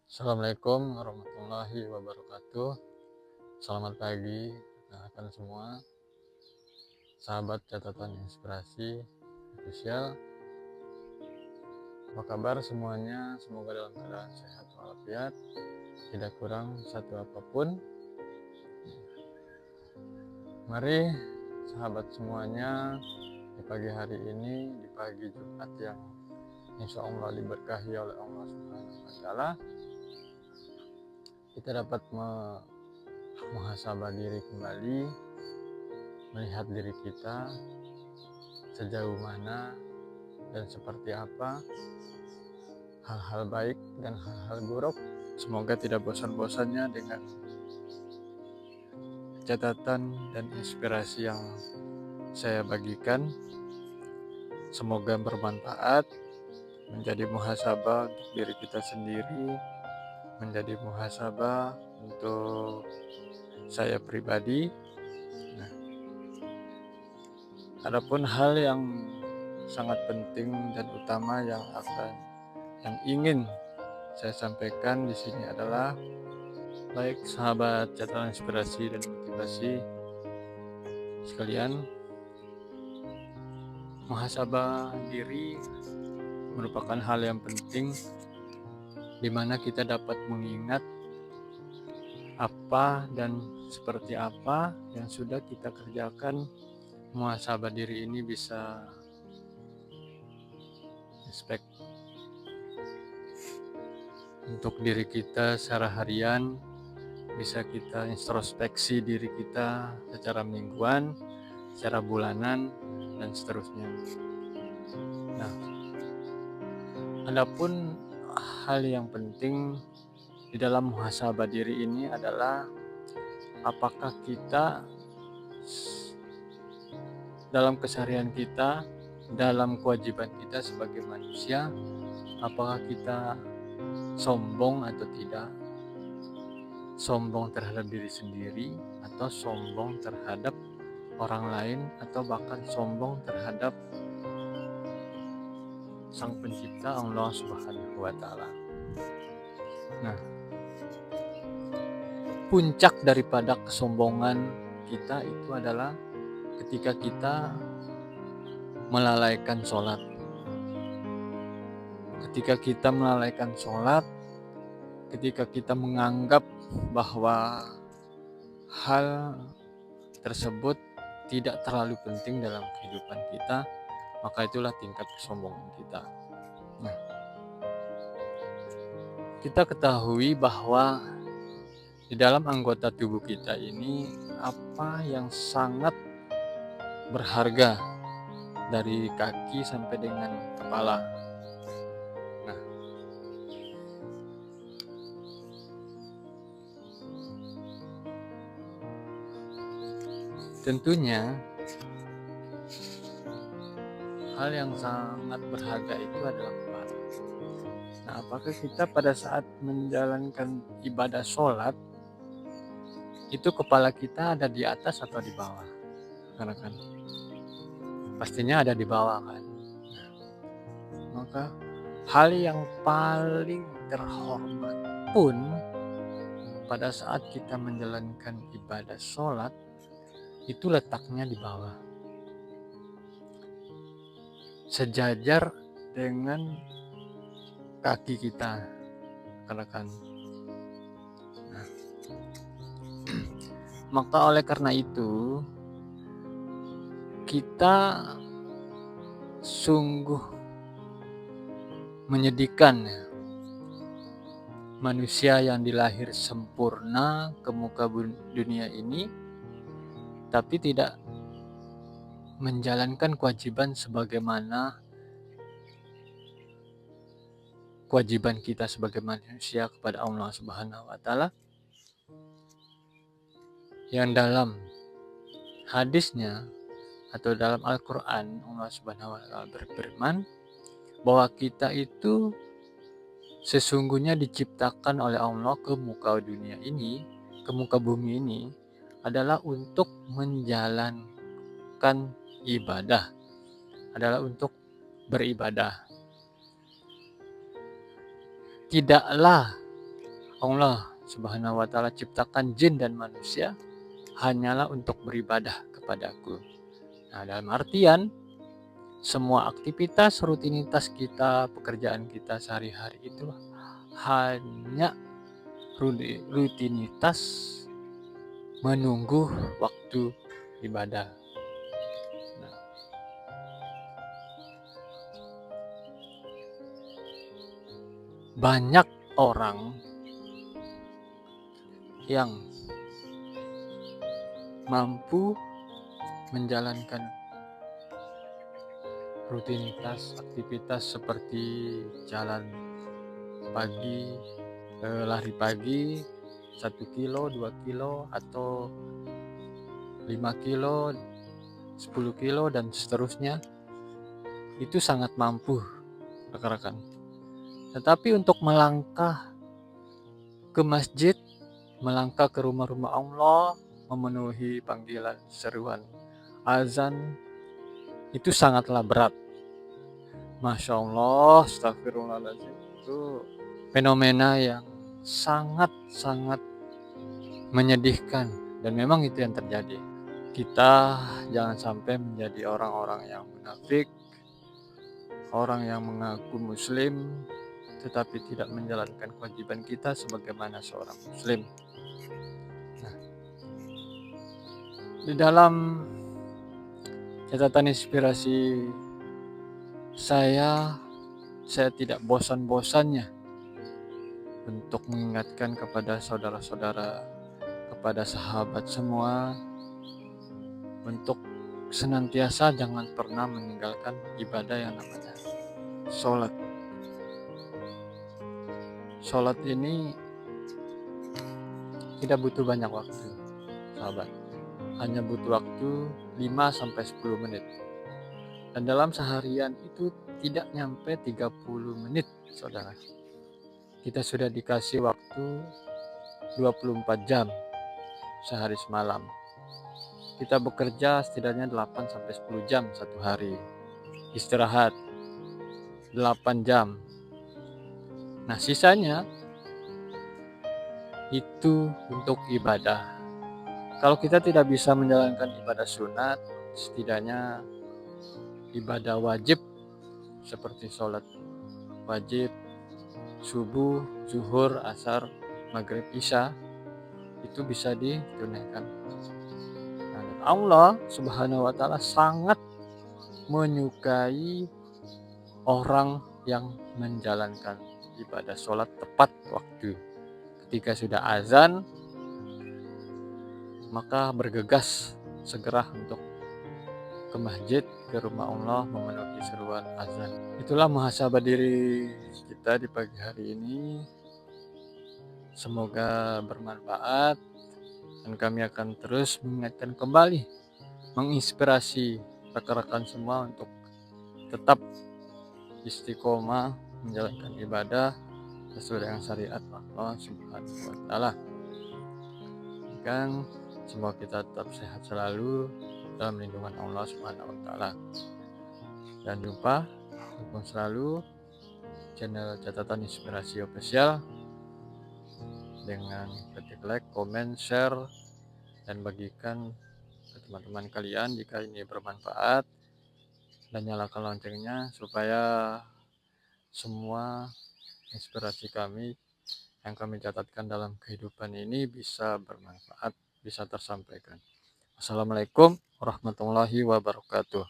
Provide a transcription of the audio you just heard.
Assalamualaikum warahmatullahi wabarakatuh. Selamat pagi rekan semua, sahabat catatan inspirasi official. Apa kabar semuanya? Semoga dalam keadaan sehat walafiat, tidak kurang satu apapun. Mari sahabat semuanya, di pagi hari ini, di pagi Jumat yang insya Allah diberkahi oleh Allah Subhanahu wa Ta'ala, kita dapat muhasabah diri kembali, melihat diri kita sejauh mana dan seperti apa hal-hal baik dan hal-hal buruk. Semoga tidak bosan-bosannya dengan catatan dan inspirasi yang saya bagikan. Semoga bermanfaat, menjadi muhasabah untuk diri kita sendiri, menjadi muhasabah untuk saya pribadi. Nah, adapun hal yang sangat penting dan utama yang ingin saya sampaikan di sini adalah, baik sahabat catatan inspirasi dan motivasi sekalian, muhasabah diri merupakan hal yang penting di mana kita dapat mengingat apa dan seperti apa yang sudah kita kerjakan. Muhasabah diri ini bisa inspek untuk diri kita secara harian, bisa kita introspeksi diri kita secara mingguan, secara bulanan, dan seterusnya. Nah, adapun hal yang penting di dalam muhasabah diri ini adalah apakah kita dalam keseharian kita, dalam kewajiban kita sebagai manusia, apakah kita sombong atau tidak, sombong terhadap diri sendiri atau sombong terhadap orang lain, atau bahkan sombong terhadap Sang Pencipta Allah Subhanahu wa Ta'ala. Nah, puncak daripada kesombongan kita itu adalah ketika kita melalaikan sholat. Ketika kita melalaikan sholat, ketika kita menganggap bahwa hal tersebut tidak terlalu penting dalam kehidupan kita, maka itulah tingkat kesombongan kita. Nah, kita ketahui bahwa di dalam anggota tubuh kita ini, apa yang sangat berharga dari kaki sampai dengan kepala. Nah, tentunya hal yang sangat berharga itu adalah kepala. Nah, apakah kita pada saat menjalankan ibadah sholat itu kepala kita ada di atas atau di bawah? Karena kan pastinya ada di bawah kan. Nah, maka hal yang paling terhormat pun pada saat kita menjalankan ibadah sholat itu letaknya di bawah, sejajar dengan kaki kita, kan. Nah, maka oleh karena itu kita sungguh menyedihkan ya, manusia yang dilahir sempurna ke muka dunia ini tapi tidak menjalankan kewajiban sebagaimana kewajiban kita sebagai manusia kepada Allah Subhanahu wa Ta'ala, yang dalam hadisnya atau dalam Al-Quran Allah Subhanahu wa Ta'ala berfirman bahwa kita itu sesungguhnya diciptakan oleh Allah ke muka dunia ini, ke muka bumi ini adalah untuk menjalankan ibadah, adalah untuk beribadah. Tidaklah Allah Subhanahu wa Ta'ala ciptakan jin dan manusia hanyalah untuk beribadah kepadaku. Nah, dalam artian semua aktivitas rutinitas kita, pekerjaan kita sehari-hari itu hanya rutinitas menunggu waktu ibadah. Nah, banyak orang yang mampu menjalankan rutinitas aktivitas seperti jalan pagi, lari pagi 1 kilo, 2 kilo, atau 5 kilo, 10 kilo, dan seterusnya. Itu sangat mampu rekan-rekan. Tetapi untuk melangkah ke masjid, melangkah ke rumah-rumah Allah, memenuhi panggilan seruan azan, itu sangatlah berat. Masya Allah, astagfirullahaladzim, itu fenomena yang sangat-sangat menyedihkan, dan memang itu yang terjadi. Kita jangan sampai menjadi orang-orang yang munafik, orang yang mengaku muslim tetapi tidak menjalankan kewajiban kita sebagaimana seorang muslim. Nah, di dalam catatan inspirasi saya tidak bosan-bosannya untuk mengingatkan kepada saudara-saudara, kepada sahabat semua, untuk senantiasa jangan pernah meninggalkan ibadah yang namanya sholat. Sholat ini tidak butuh banyak waktu, sahabat. Hanya butuh waktu 5-10 menit. Dan dalam seharian itu tidak nyampe 30 menit, saudara. Kita sudah dikasih waktu 24 jam sehari semalam. Kita bekerja setidaknya 8-10 jam satu hari. Istirahat 8 jam. Nah, sisanya itu untuk ibadah. Kalau kita tidak bisa menjalankan ibadah sunat, setidaknya ibadah wajib seperti sholat wajib, subuh, zuhur, asar, maghrib, isya, itu bisa ditunaikan. Nah, Allah Subhanahu wa Ta'ala sangat menyukai orang yang menjalankan ibadah sholat tepat waktu. Ketika sudah azan, maka bergegas segera untuk ke masjid, ke rumah Allah, memenuhi seruan azan. Itulah muhasabah diri kita di pagi hari ini. Semoga bermanfaat, dan kami akan terus mengingatkan kembali, menginspirasi rekan-rekan semua untuk tetap istiqomah menjalankan ibadah sesuai dengan syariat Allah Subhanahu wa Ta'ala. Dan semoga kita tetap sehat selalu dalam lindungan Allah Subhanahu wa Ta'ala. Dan jumpa, dukung selalu channel Catatan Inspirasi Official dengan ketik like, komen, share, dan bagikan ke teman-teman kalian jika ini bermanfaat, dan nyalakan loncengnya supaya semua inspirasi kami yang kami catatkan dalam kehidupan ini bisa bermanfaat, bisa tersampaikan. Assalamualaikum warahmatullahi wabarakatuh.